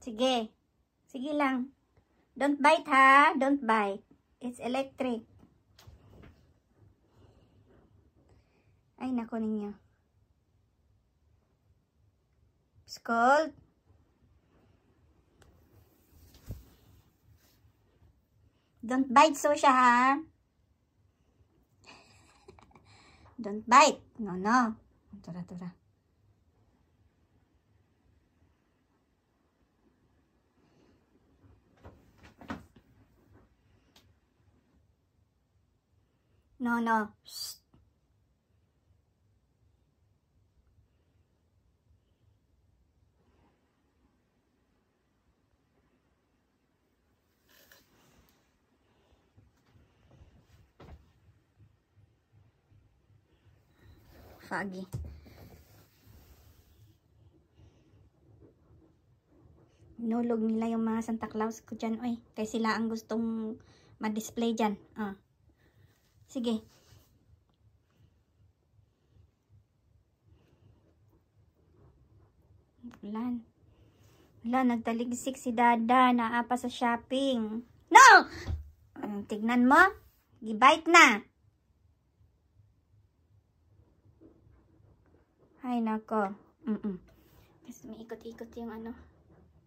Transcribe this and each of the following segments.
Sige. Sige lang. Don't bite ha. Don't bite. It's electric. Ay, nako ninyo. It's cold. Don't bite, Sosha, ha? Don't bite. No, no. Tura, tura. No, no. Shh. Foggy. Nulog nila yung mga Santa Claus ko dyan, oy. Kaya sila ang gustong ma-display dyan. Sige. Wala, nagtaligsik si Dada. Naapa sa shopping. No! Tignan mo. Gibite na. Ay, nako. Kasi may ikot-ikot yung ano.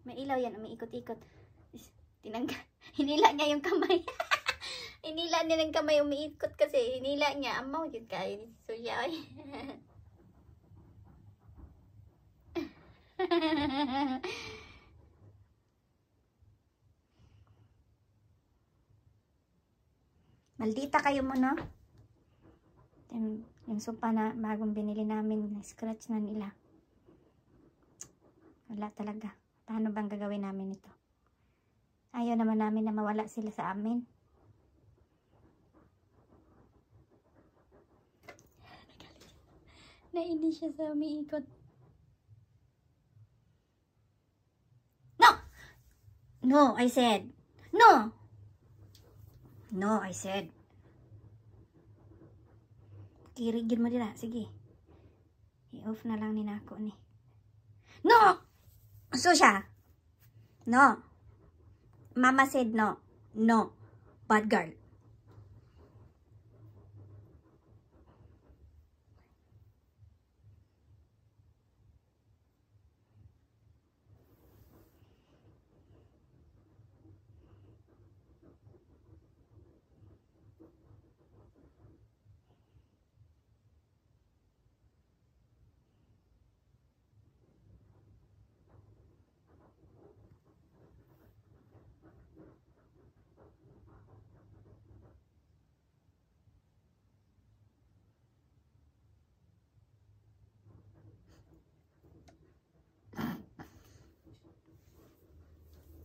May ilaw yan. May ikot-ikot. Hinila niya yung kamay. Hinila niya ng kamay. Umiikot kasi. Hinila niya. Amaw yun kayo. So, siya ay. Maldita kayo mo, no? Yung sopa na bagong binili namin, na-scratch na nila. Wala talaga. Paano bang gagawin namin ito? Ayaw naman namin na mawala sila sa amin. Nainis siya sa umiikot. No! No, I said. No! No, I said. Kirigin mo dila. Sige. I-off na lang ni nako ni. No! Susha! No. Mama said no. No. Bad girl.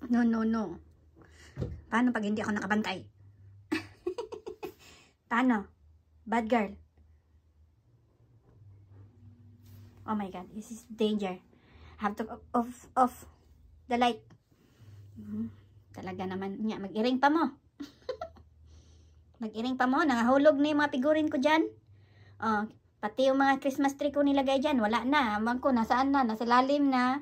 No, no, no. Paano pag hindi ako nakabantay? Paano? Bad girl. Oh my God, this is danger. Have to off the light. Talaga naman niya. Mag-iring pa mo. Mag-iring pa mo. Nangahulog na yung mga figurin ko dyan. Pati yung mga Christmas tree ko nilagay dyan. Wala na. Amang ko, nasaan na? Nasa lalim na.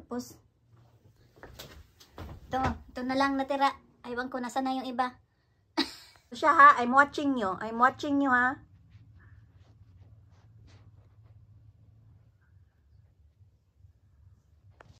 Tapos, ito na lang natira. Aywan ko, nasa na yung iba. Siya ha, I'm watching you. I'm watching you ha.